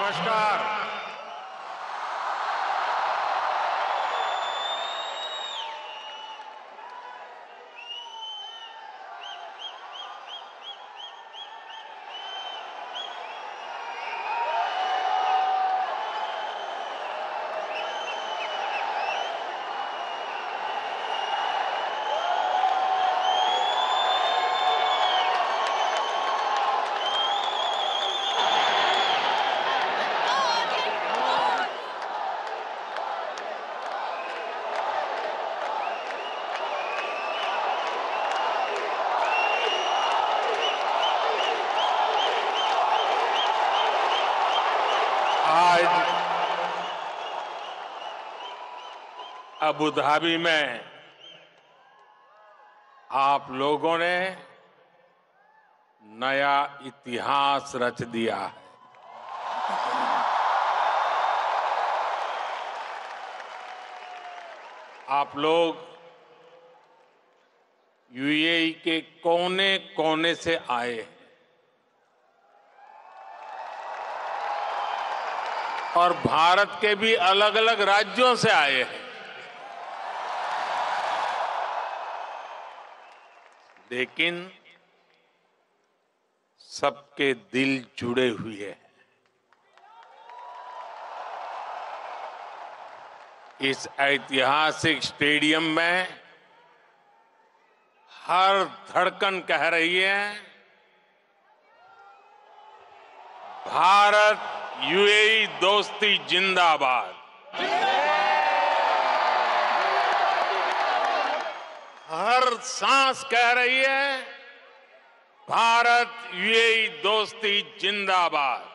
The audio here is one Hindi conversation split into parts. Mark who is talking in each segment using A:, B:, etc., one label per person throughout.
A: नमस्कार। आज अबू धाबी में आप लोगों ने नया इतिहास रच दिया है। आप लोग यूएई के कोने कोने से आए हैं और भारत के भी अलग अलग राज्यों से आए हैं। लेकिन सबके दिल जुड़े हुए हैं। इस ऐतिहासिक स्टेडियम में हर धड़कन कह रही है, भारत यूएई दोस्ती जिंदाबाद। हर सांस कह रही है, भारत यूएई दोस्ती जिंदाबाद।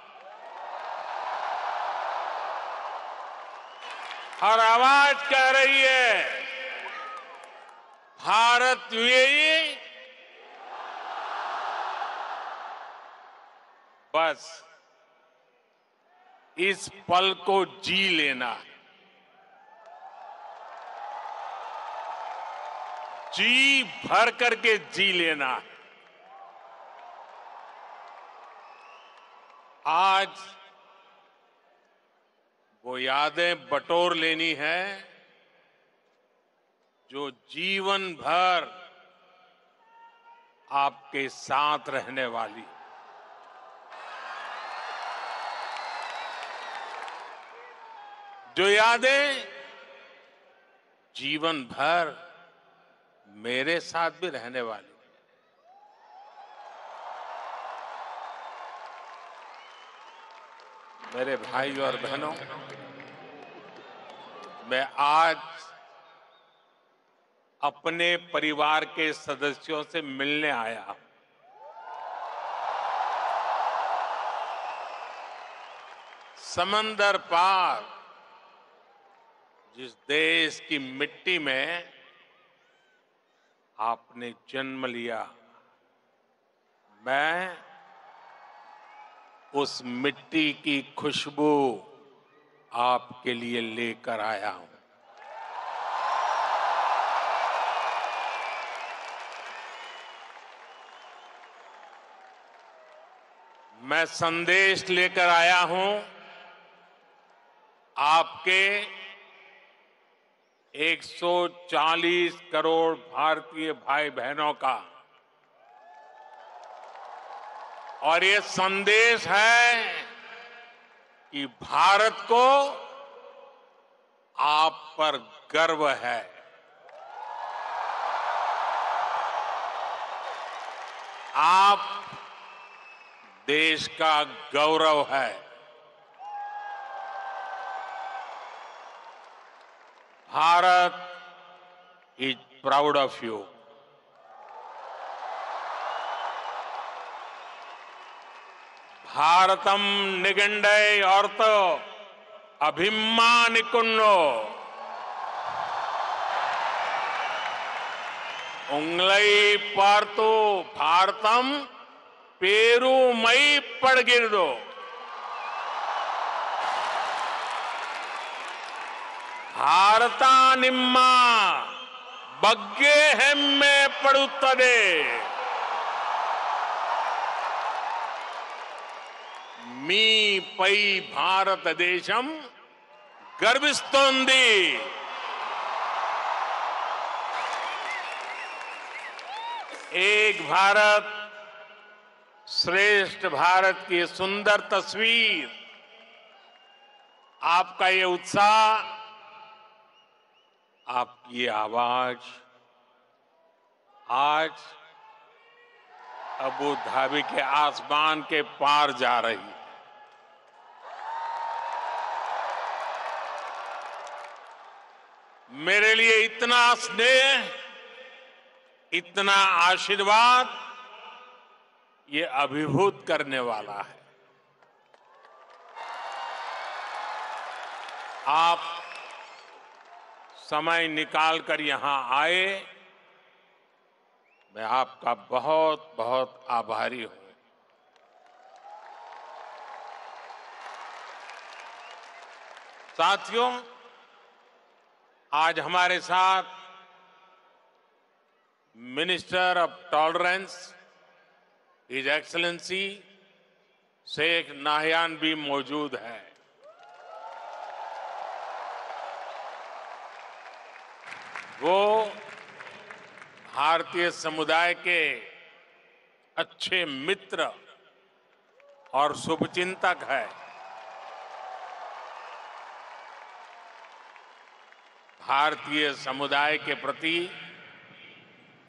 A: हर आवाज कह रही है, भारत यूएई। बस इस पल को जी लेना है, जी भर करके जी लेना है। आज वो यादें बटोर लेनी है जो जीवन भर आपके साथ रहने वाली। जो यादें जीवन भर मेरे साथ भी रहने वाली। मेरे भाई और बहनों, मैं आज अपने परिवार के सदस्यों से मिलने आया हूं। समंदर पार जिस देश की मिट्टी में आपने जन्म लिया, मैं उस मिट्टी की खुशबू आपके लिए लेकर आया हूं। मैं संदेश लेकर आया हूं आपके 140 करोड़ भारतीय भाई बहनों का। और ये संदेश है कि भारत को आप पर गर्व है। आप देश का गौरव है। Bharat is proud of you. भारतम निगंडे औरत अभिमानिकुन्नो उंगलई पार्तो भारतम पेरू मई पड़गिरदो। भारता निम्मा बग्गे हेम्मे पड़ुत्तदे मी पै भारत देशम गर्विस्तोंदी। एक भारत श्रेष्ठ भारत की सुंदर तस्वीर, आपका ये उत्साह, आपकी ये आवाज आज अबू धाबी के आसमान के पार जा रही है। मेरे लिए इतना स्नेह, इतना आशीर्वाद, ये अभिभूत करने वाला है। आप समय निकालकर यहां आए, मैं आपका बहुत बहुत आभारी हूं। साथियों, आज हमारे साथ minister of tolerance his excellency Sheikh Nahyan भी मौजूद है। वो भारतीय समुदाय के अच्छे मित्र और शुभचिंतक है। भारतीय समुदाय के प्रति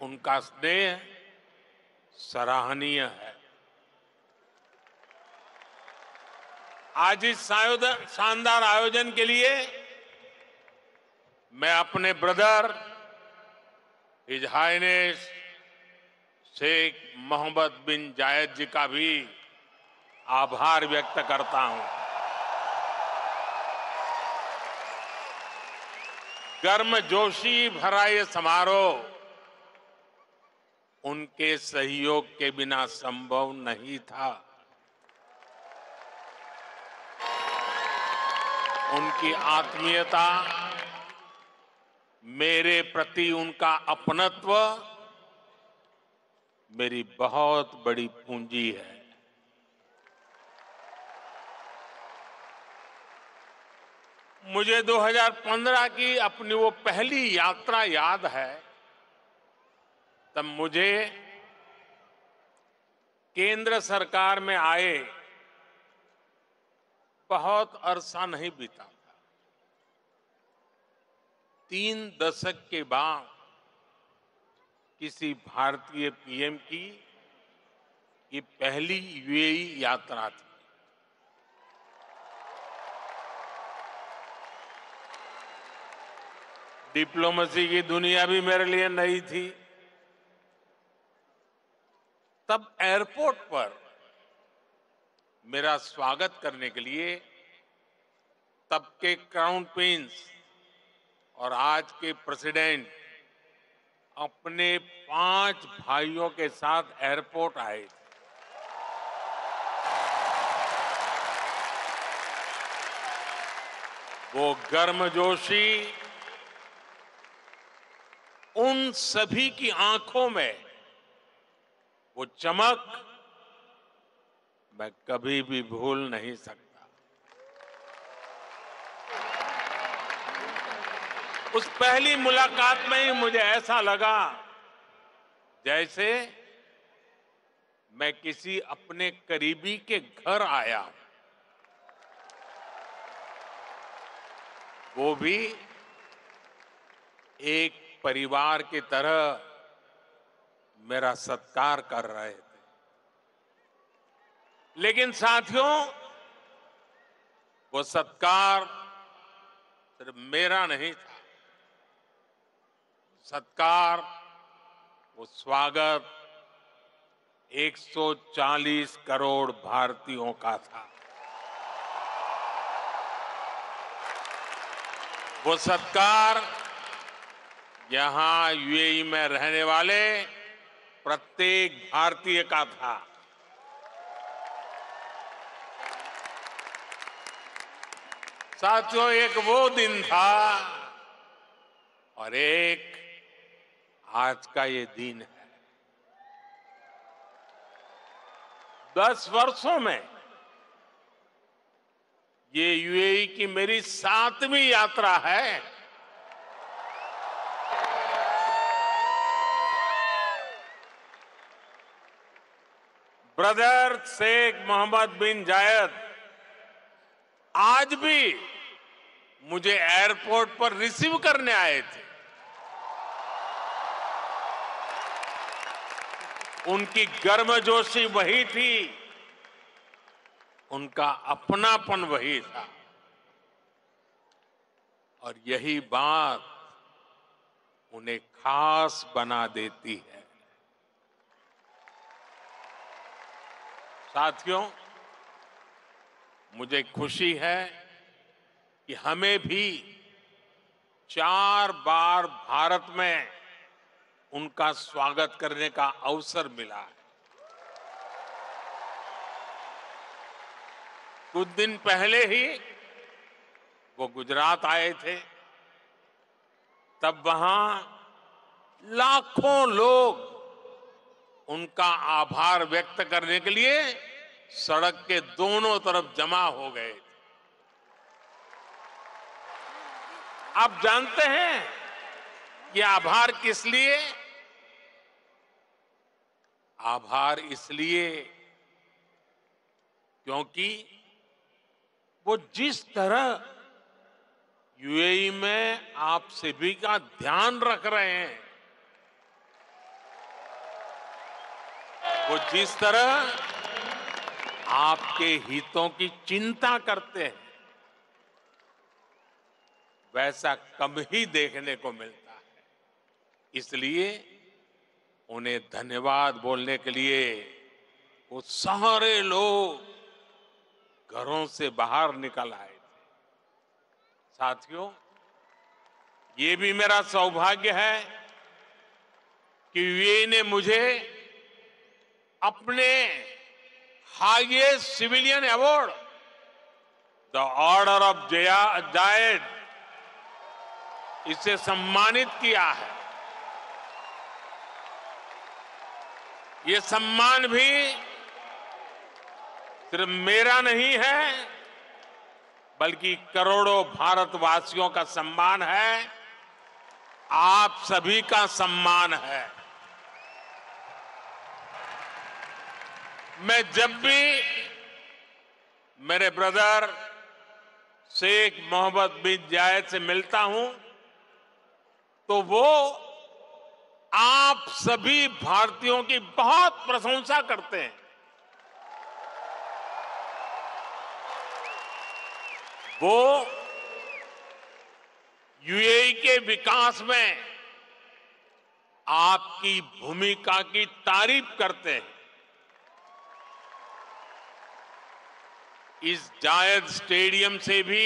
A: उनका स्नेह सराहनीय है। आज इस शानदार आयोजन के लिए मैं अपने brother his highness Sheikh Mohammed bin Zayed ji का भी आभार व्यक्त करता हूं। गर्मजोशी भरा ये समारोह उनके सहयोग के बिना संभव नहीं था। उनकी आत्मीयता, मेरे प्रति उनका अपनत्व मेरी बहुत बड़ी पूंजी है। मुझे 2015 की अपनी वो पहली यात्रा याद है। तब मुझे केंद्र सरकार में आए बहुत अरसा नहीं बीता था। 3 दशक के बाद किसी भारतीय पीएम की ये पहली यूएई यात्रा थी। डिप्लोमेसी की दुनिया भी मेरे लिए नई थी। तब एयरपोर्ट पर मेरा स्वागत करने के लिए तब के क्राउन प्रिंस और आज के प्रेसिडेंट अपने 5 भाइयों के साथ एयरपोर्ट आए थे। वो गर्मजोशी, उन सभी की आंखों में वो चमक मैं कभी भी भूल नहीं सकता। उस पहली मुलाकात में ही मुझे ऐसा लगा जैसे मैं किसी अपने करीबी के घर आया, वो भी एक परिवार की तरह मेरा सत्कार कर रहे थे। लेकिन साथियों, वो सत्कार सिर्फ मेरा नहीं था। सत्कार, वो स्वागत 140 करोड़ भारतीयों का था। वो सत्कार यहां यूएई में रहने वाले प्रत्येक भारतीय का था। साथियों, एक वो दिन था और एक आज का ये दिन है। 10 वर्षों में ये यूएई की मेरी 7वीं यात्रा है। ब्रदर शेख मोहम्मद बिन जायद आज भी मुझे एयरपोर्ट पर रिसीव करने आए थे। उनकी गर्मजोशी वही थी, उनका अपनापन वही था, और यही बात उन्हें खास बना देती है। साथियों, मुझे खुशी है कि हमें भी 4 बार भारत में उनका स्वागत करने का अवसर मिला है। कुछ दिन पहले ही वो गुजरात आए थे, तब वहां लाखों लोग उनका आभार व्यक्त करने के लिए सड़क के दोनों तरफ जमा हो गए। आप जानते हैं ये आभार किस लिए? आभार इसलिए क्योंकि वो जिस तरह यूएई में आप सभी का ध्यान रख रहे हैं, वो जिस तरह आपके हितों की चिंता करते हैं, वैसा कम ही देखने को मिलता है। इसलिए उन्हें धन्यवाद बोलने के लिए वो सारे लोग घरों से बाहर निकल आए थे। साथियों, ये भी मेरा सौभाग्य है कि यूएई ने मुझे अपने highest civilian award the order of Zayed इसे सम्मानित किया है। ये सम्मान भी सिर्फ मेरा नहीं है, बल्कि करोड़ों भारतवासियों का सम्मान है, आप सभी का सम्मान है। मैं जब भी मेरे ब्रदर शेख मोहम्मद बिन जायद से मिलता हूं, तो वो आप सभी भारतीयों की बहुत प्रशंसा करते हैं। वो यूएई के विकास में आपकी भूमिका की तारीफ करते हैं। इस जायद स्टेडियम से भी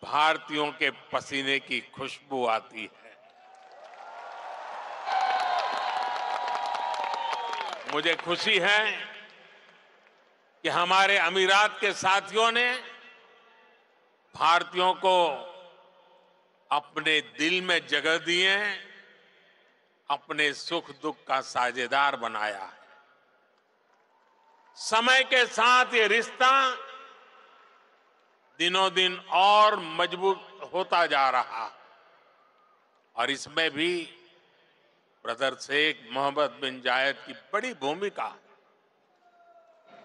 A: भारतीयों के पसीने की खुशबू आती है। मुझे खुशी है कि हमारे अमीरात के साथियों ने भारतीयों को अपने दिल में जगह दी है, अपने सुख दुख का साझेदार बनाया है। समय के साथ ये रिश्ता दिनों दिन और मजबूत होता जा रहा, और इसमें भी ब्रदर शेख मोहम्मद बिन जायद की बड़ी भूमिका।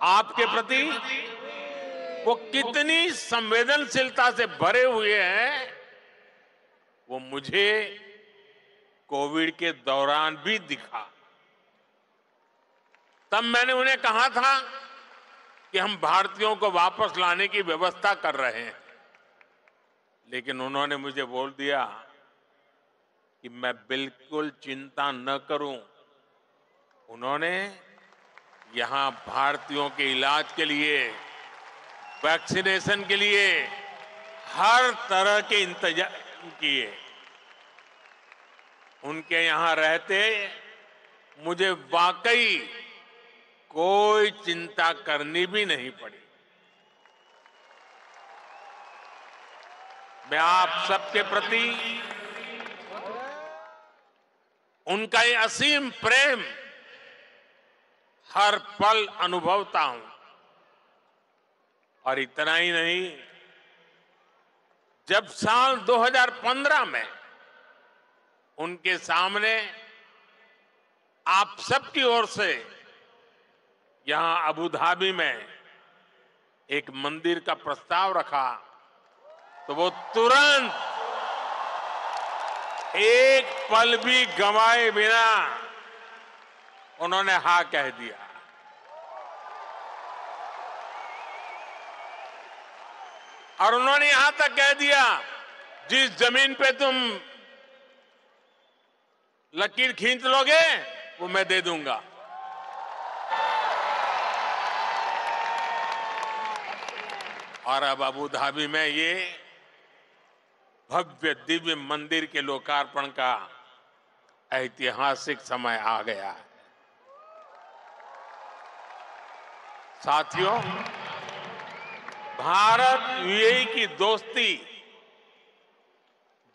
A: आपके प्रति वो कितनी संवेदनशीलता से भरे हुए हैं, वो मुझे कोविड के दौरान भी दिखा। तब मैंने उन्हें कहा था कि हम भारतीयों को वापस लाने की व्यवस्था कर रहे हैं, लेकिन उन्होंने मुझे बोल दिया कि मैं बिल्कुल चिंता न करूं। उन्होंने यहां भारतीयों के इलाज के लिए, वैक्सीनेशन के लिए हर तरह के इंतजाम किए। उनके यहां रहते मुझे वाकई कोई चिंता करनी भी नहीं पड़ी। मैं आप सबके प्रति उनका ये असीम प्रेम हर पल अनुभवता हूं, और इतना ही नहीं, जब साल 2015 में उनके सामने आप सबकी ओर से यहां अबू धाबी में एक मंदिर का प्रस्ताव रखा, तो वो तुरंत एक पल भी गंवाए बिना उन्होंने हाँ कह दिया। और उन्होंने यहां तक कह दिया, जिस जमीन पे तुम लकीर खींच लोगे वो मैं दे दूंगा। और अब अबू धाबी में ये भव्य दिव्य मंदिर के लोकार्पण का ऐतिहासिक समय आ गया है। साथियों, भारत यूएई की दोस्ती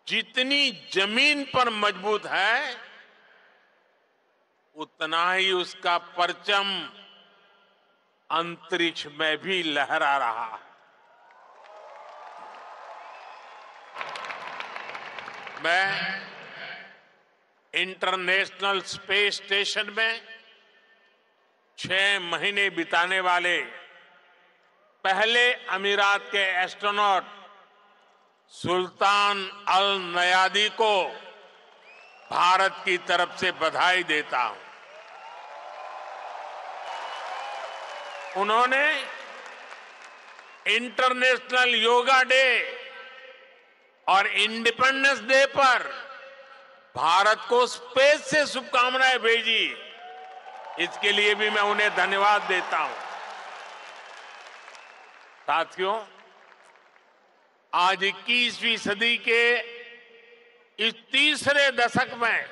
A: जितनी जमीन पर मजबूत है, उतना ही उसका परचम अंतरिक्ष में भी लहरा रहा है। मैं इंटरनेशनल स्पेस स्टेशन में 6 महीने बिताने वाले पहले अमीरात के एस्ट्रोनॉट सुल्तान अल नयादी को भारत की तरफ से बधाई देता हूं। उन्होंने इंटरनेशनल योगा डे और इंडिपेंडेंस डे पर भारत को स्पेस से शुभकामनाएं भेजी। इसके लिए भी मैं उन्हें धन्यवाद देता हूं। साथियों, आज 21वीं सदी के इस तीसरे दशक में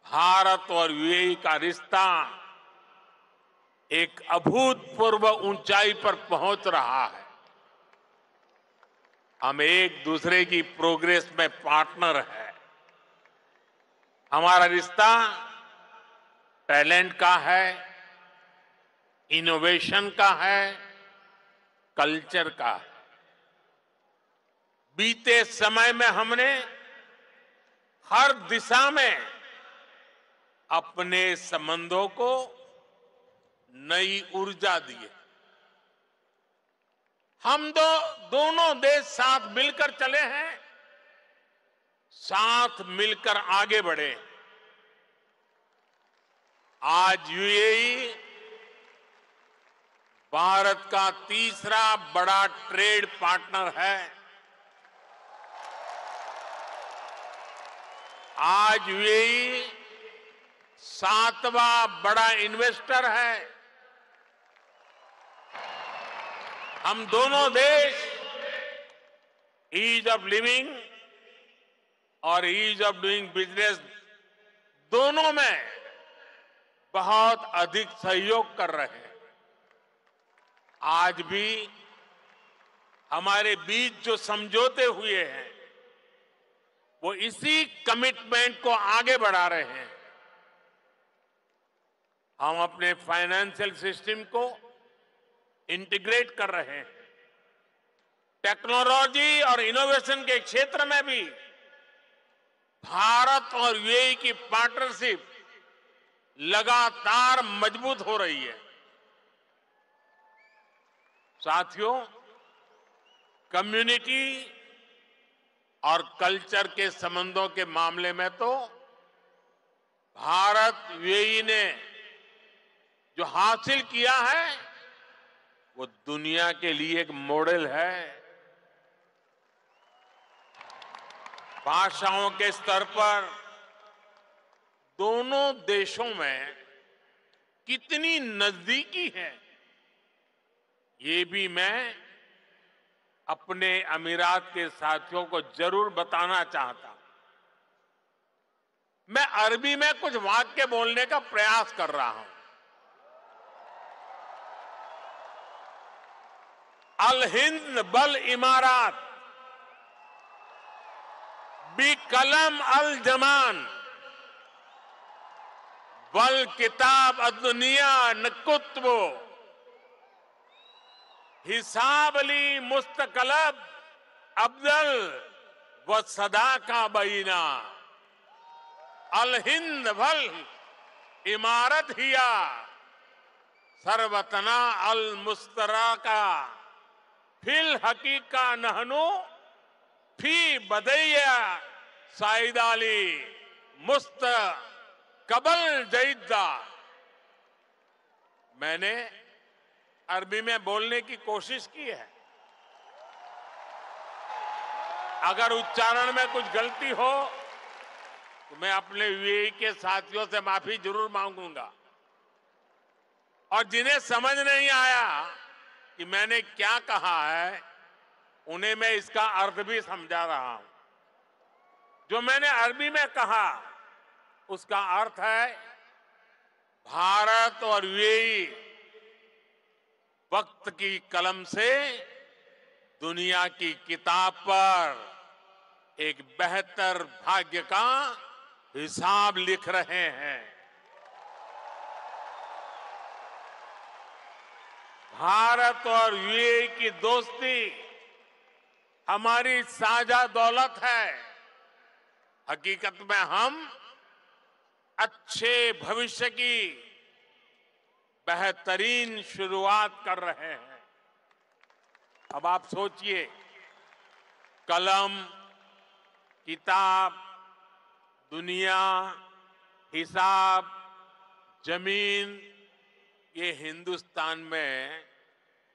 A: भारत और यूएई का रिश्ता एक अभूतपूर्व ऊंचाई पर पहुंच रहा है। हम एक दूसरे की प्रोग्रेस में पार्टनर हैं। हमारा रिश्ता टैलेंट का है, इनोवेशन का है, कल्चर का है। बीते समय में हमने हर दिशा में अपने संबंधों को नई ऊर्जा दी है। हम दोनों देश साथ मिलकर चले हैं, साथ मिलकर आगे बढ़े। आज यूएई भारत का तीसरा बड़ा ट्रेड पार्टनर है। आज यूएई 7वां बड़ा इन्वेस्टर है। हम दोनों देश ईज ऑफ लिविंग और ईज ऑफ डूइंग बिजनेस दोनों में बहुत अधिक सहयोग कर रहे हैं। आज भी हमारे बीच जो समझौते हुए हैं, वो इसी कमिटमेंट को आगे बढ़ा रहे हैं। हम अपने फाइनेंशियल सिस्टम को इंटीग्रेट कर रहे हैं। टेक्नोलॉजी और इनोवेशन के क्षेत्र में भी भारत और यूएई की पार्टनरशिप लगातार मजबूत हो रही है। साथियों, कम्युनिटी और कल्चर के संबंधों के मामले में तो भारत यूएई ने जो हासिल किया है, वो दुनिया के लिए एक मॉडल है। भाषाओं के स्तर पर दोनों देशों में कितनी नजदीकी है, ये भी मैं अपने अमीरात के साथियों को जरूर बताना चाहता हूं। मैं अरबी में कुछ वाक्य बोलने का प्रयास कर रहा हूं। अल हिंद बल इमारात बी कलम अल जमान बल किताब अदुनिया नकुत्बो हिसाब अली मुस्तकलब अब्दल व सदा का बीना अल हिंद भल इमारत हिया सरवतना अल मुस्तरा का फिल हकीका नहनु फी बदैया साइदाली मुस्त कबल जईदा। मैंने अरबी में बोलने की कोशिश की है, अगर उच्चारण में कुछ गलती हो तो मैं अपने यूएई के साथियों से माफी जरूर मांगूंगा। और जिन्हें समझ नहीं आया कि मैंने क्या कहा है, उन्हें मैं इसका अर्थ भी समझा रहा हूं। जो मैंने अरबी में कहा उसका अर्थ है भारत और यूएई वक्त की कलम से दुनिया की किताब पर एक बेहतर भाग्य का हिसाब लिख रहे हैं। भारत और यूएई की दोस्ती हमारी साझा दौलत है। हकीकत में हम अच्छे भविष्य की बेहतरीन शुरुआत कर रहे हैं। अब आप सोचिए, कलम, किताब, दुनिया, हिसाब, जमीन, ये हिंदुस्तान में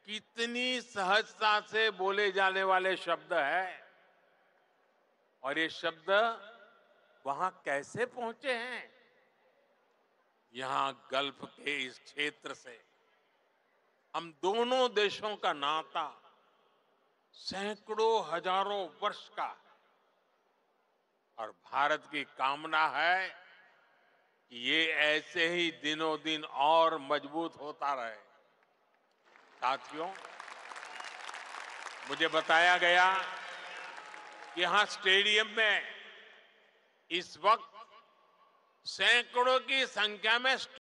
A: कितनी सहजता से बोले जाने वाले शब्द हैं, और ये शब्द वहां कैसे पहुंचे हैं? यहां गल्फ के इस क्षेत्र से हम दोनों देशों का नाता सैकड़ों हजारों वर्ष का है, और भारत की कामना है कि ये ऐसे ही दिनों दिन और मजबूत होता रहे। साथियों, मुझे बताया गया कि यहां स्टेडियम में इस वक्त सैकड़ों की संख्या में